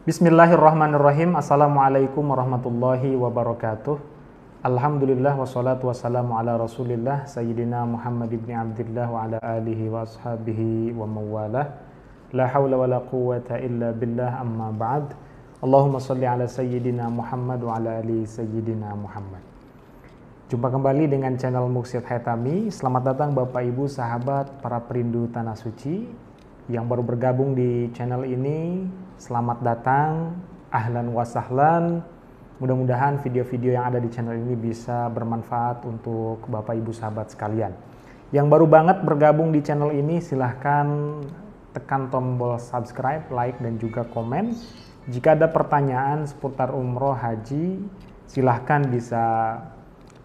Bismillahirrahmanirrahim. Assalamualaikum warahmatullahi wabarakatuh. Alhamdulillah wassalatu wassalamu ala rasulillah Sayyidina Muhammad ibn Abdillah wa ala alihi wa ashabihi wa mawalah. La hawla wa la quwwata illa billah, amma ba'd. Allahumma salli ala Sayyidina Muhammad wa ala ali Sayyidina Muhammad. Jumpa kembali dengan channel Muksid Haitami. Selamat datang Bapak Ibu sahabat para perindu Tanah Suci yang baru bergabung di channel ini. Selamat datang, ahlan wa sahlan. Mudah-mudahan video-video yang ada di channel ini bisa bermanfaat untuk Bapak Ibu sahabat sekalian. Yang baru banget bergabung di channel ini, silahkan tekan tombol subscribe, like, dan juga komen. Jika ada pertanyaan seputar umroh haji, silahkan bisa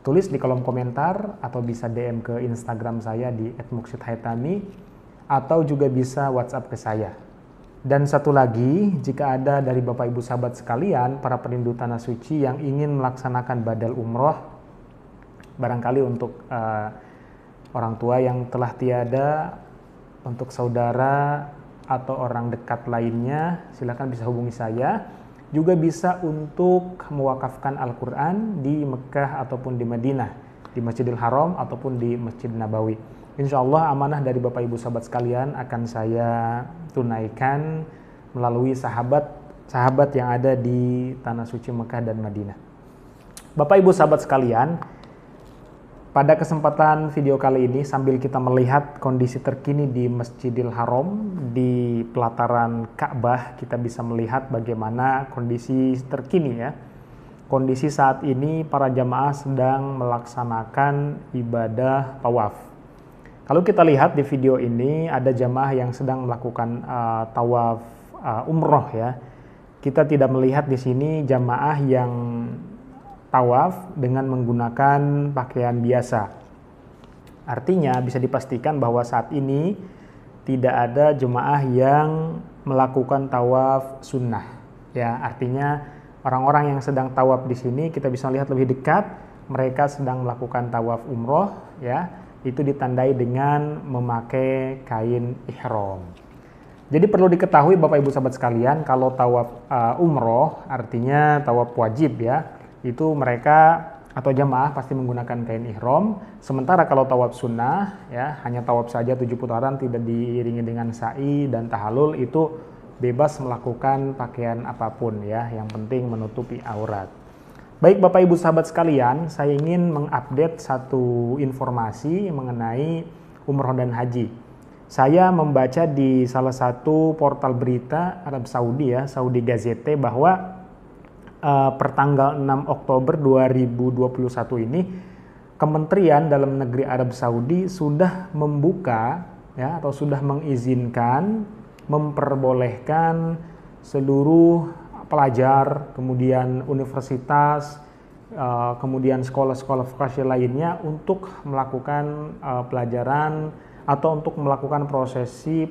tulis di kolom komentar atau bisa DM ke Instagram saya di @muksidhaitami atau juga bisa WhatsApp ke saya. Dan satu lagi, jika ada dari Bapak Ibu sahabat sekalian, para perindu Tanah Suci yang ingin melaksanakan badal umroh, barangkali untuk orang tua yang telah tiada, untuk saudara atau orang dekat lainnya, silakan bisa hubungi saya. Juga bisa untuk mewakafkan Al-Quran di Mekah ataupun di Madinah, di Masjidil Haram ataupun di Masjid Nabawi. Insya Allah amanah dari Bapak Ibu sahabat sekalian akan saya tunaikan melalui sahabat yang ada di Tanah Suci Mekah dan Madinah. Bapak Ibu sahabat sekalian, pada kesempatan video kali ini sambil kita melihat kondisi terkini di Masjidil Haram, di pelataran Ka'bah, kita bisa melihat bagaimana kondisi terkini ya. Kondisi saat ini para jamaah sedang melaksanakan ibadah tawaf. Kalau kita lihat di video ini ada jamaah yang sedang melakukan tawaf umroh ya. Kita tidak melihat di sini jamaah yang tawaf dengan menggunakan pakaian biasa. Artinya bisa dipastikan bahwa saat ini tidak ada jemaah yang melakukan tawaf sunnah. Ya, artinya orang-orang yang sedang tawaf di sini kita bisa lihat lebih dekat, mereka sedang melakukan tawaf umroh ya. Itu ditandai dengan memakai kain ihram. Jadi perlu diketahui Bapak Ibu sahabat sekalian, kalau tawaf umroh artinya tawaf wajib ya, itu mereka atau jamaah pasti menggunakan kain ihram. Sementara kalau tawaf sunnah ya, hanya tawaf saja 7 putaran, tidak diiringi dengan sa'i dan tahalul, itu bebas melakukan pakaian apapun ya, yang penting menutupi aurat. Baik Bapak Ibu sahabat sekalian, saya ingin mengupdate satu informasi mengenai umroh dan haji. Saya membaca di salah satu portal berita Arab Saudi ya, Saudi Gazette, bahwa pertanggal 6 Oktober 2021 ini Kementerian Dalam Negeri Arab Saudi sudah membuka ya, atau sudah mengizinkan, memperbolehkan seluruh pelajar, kemudian universitas, kemudian sekolah-sekolah vokasi lainnya untuk melakukan pelajaran atau untuk melakukan prosesi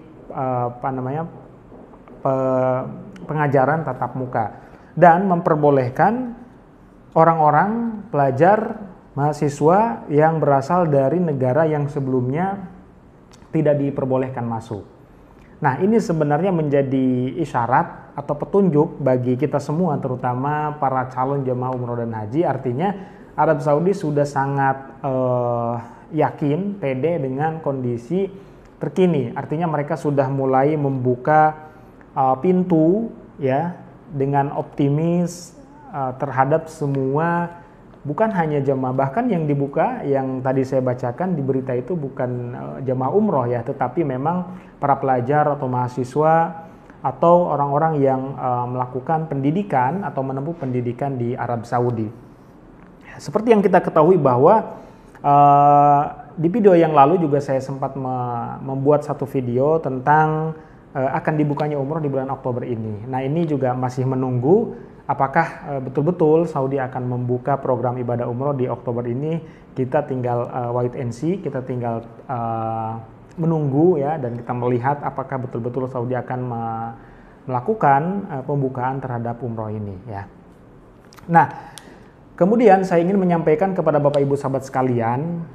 pengajaran tatap muka, dan memperbolehkan orang-orang pelajar mahasiswa yang berasal dari negara yang sebelumnya tidak diperbolehkan masuk. Nah, ini sebenarnya menjadi isyarat atau petunjuk bagi kita semua, terutama para calon jemaah umroh dan haji. Artinya Arab Saudi sudah sangat yakin, pede dengan kondisi terkini. Artinya mereka sudah mulai membuka pintu ya, dengan optimis terhadap semua, bukan hanya jemaah, bahkan yang dibuka yang tadi saya bacakan di berita itu bukan jemaah umroh ya, tetapi memang para pelajar atau mahasiswa atau orang-orang yang melakukan pendidikan atau menempuh pendidikan di Arab Saudi. Seperti yang kita ketahui bahwa di video yang lalu juga saya sempat membuat satu video tentang akan dibukanya umroh di bulan Oktober ini. Nah, ini juga masih menunggu apakah betul-betul Saudi akan membuka program ibadah umroh di Oktober ini. Kita tinggal wait and see, kita tinggal menunggu ya, dan kita melihat apakah betul-betul Saudi akan melakukan pembukaan terhadap umroh ini ya. Nah, kemudian saya ingin menyampaikan kepada Bapak Ibu sahabat sekalian,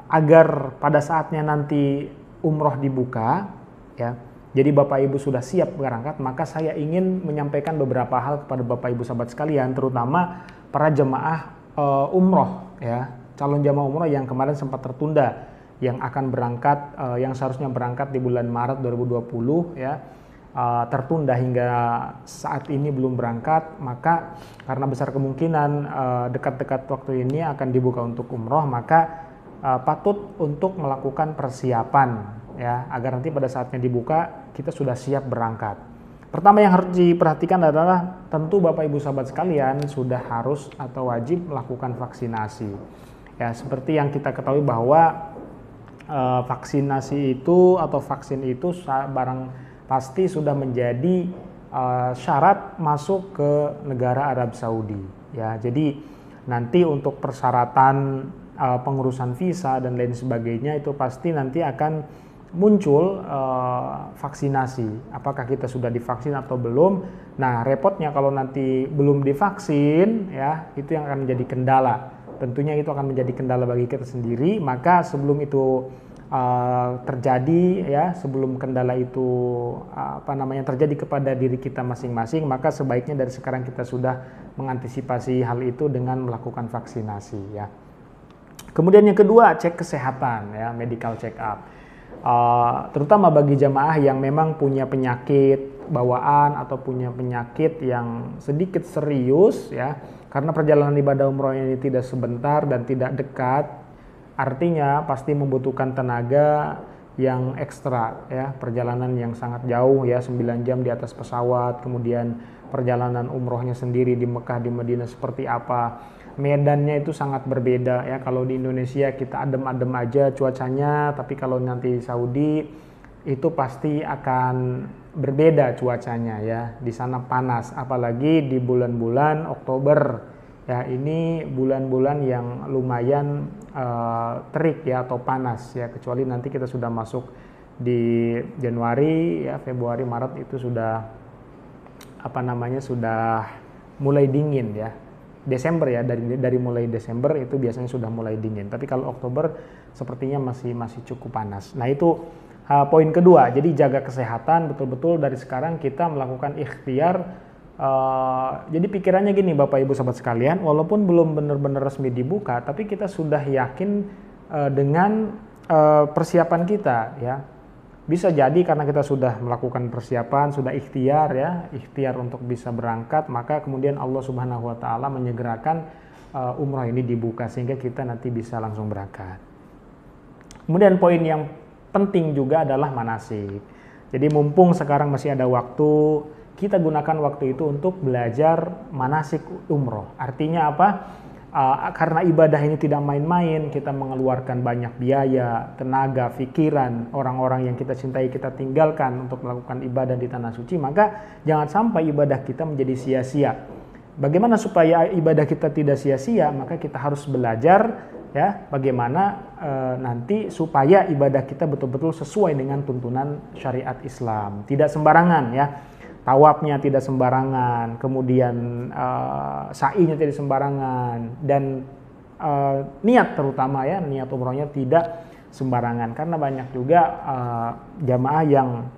agar pada saatnya nanti umroh dibuka ya, jadi Bapak Ibu sudah siap berangkat, maka saya ingin menyampaikan beberapa hal kepada Bapak Ibu sahabat sekalian, terutama para jemaah umroh ya, calon jemaah umroh yang kemarin sempat tertunda, yang akan berangkat, yang seharusnya berangkat di bulan Maret 2020 ya, tertunda hingga saat ini belum berangkat. Maka karena besar kemungkinan dekat-dekat waktu ini akan dibuka untuk umroh, maka patut untuk melakukan persiapan ya, agar nanti pada saatnya dibuka kita sudah siap berangkat. Pertama yang harus diperhatikan adalah tentu Bapak Ibu sahabat sekalian sudah harus atau wajib melakukan vaksinasi. Ya, seperti yang kita ketahui bahwa vaksinasi itu atau vaksin itu barang pasti sudah menjadi syarat masuk ke negara Arab Saudi ya. Jadi nanti untuk persyaratan pengurusan visa dan lain sebagainya itu pasti nanti akan muncul vaksinasi. Apakah kita sudah divaksin atau belum? Nah, repotnya kalau nanti belum divaksin ya, itu yang akan menjadi kendala. Tentunya itu akan menjadi kendala bagi kita sendiri. Maka sebelum itu terjadi ya, sebelum kendala itu terjadi kepada diri kita masing-masing, maka sebaiknya dari sekarang kita sudah mengantisipasi hal itu dengan melakukan vaksinasi ya. Kemudian yang kedua, cek kesehatan ya, medical check up. Terutama bagi jamaah yang memang punya penyakit bawaan atau punya penyakit yang sedikit serius ya, karena perjalanan ibadah umroh ini tidak sebentar dan tidak dekat, artinya pasti membutuhkan tenaga yang ekstra ya, perjalanan yang sangat jauh ya, 9 jam di atas pesawat, kemudian perjalanan umrohnya sendiri di Mekah, di Madinah seperti apa, medannya itu sangat berbeda ya. Kalau di Indonesia kita adem-adem aja cuacanya, tapi kalau nanti Saudi itu pasti akan berbeda cuacanya ya. Di sana panas, apalagi di bulan-bulan Oktober ya, ini bulan-bulan yang lumayan terik ya atau panas ya, kecuali nanti kita sudah masuk di Januari ya, Februari, Maret itu sudah sudah mulai dingin ya. Desember ya, dari mulai Desember itu biasanya sudah mulai dingin. Tapi kalau Oktober sepertinya masih cukup panas. Nah, itu poin kedua. Jadi jaga kesehatan betul-betul dari sekarang kita melakukan ikhtiar. Jadi pikirannya gini Bapak Ibu sahabat sekalian, walaupun belum benar-benar resmi dibuka, tapi kita sudah yakin dengan persiapan kita ya. Bisa jadi karena kita sudah melakukan persiapan, sudah ikhtiar untuk bisa berangkat, maka kemudian Allah Subhanahu wa taala menyegerakan umrah ini dibuka sehingga kita nanti bisa langsung berangkat. Kemudian poin yang penting juga adalah manasik. Jadi mumpung sekarang masih ada waktu, kita gunakan waktu itu untuk belajar manasik umroh. Artinya apa? Karena ibadah ini tidak main-main, kita mengeluarkan banyak biaya, tenaga, pikiran, orang-orang yang kita cintai kita tinggalkan untuk melakukan ibadah di tanah suci, maka jangan sampai ibadah kita menjadi sia-sia. Bagaimana supaya ibadah kita tidak sia-sia? Maka kita harus belajar ya, bagaimana nanti supaya ibadah kita betul-betul sesuai dengan tuntunan syariat Islam, tidak sembarangan ya. Tawafnya tidak sembarangan, kemudian sa'inya tidak sembarangan, dan niat terutama ya, niat umrohnya tidak sembarangan. Karena banyak juga jamaah yang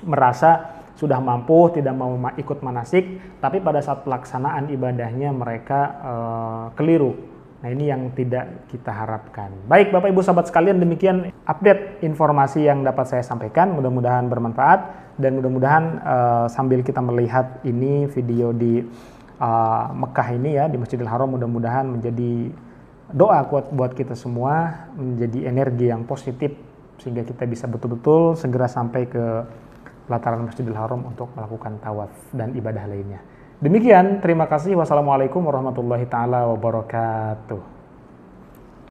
merasa sudah mampu, tidak mau ikut manasik, tapi pada saat pelaksanaan ibadahnya mereka keliru. Nah, ini yang tidak kita harapkan. Baik Bapak Ibu sahabat sekalian, demikian update informasi yang dapat saya sampaikan. Mudah-mudahan bermanfaat dan mudah-mudahan sambil kita melihat ini video di Mekah ini ya, di Masjidil Haram, mudah-mudahan menjadi doa kuat buat kita semua, menjadi energi yang positif sehingga kita bisa betul-betul segera sampai ke pelataran Masjidil Haram untuk melakukan tawaf dan ibadah lainnya. Demikian, terima kasih. Wassalamualaikum warahmatullahi taala wabarakatuh.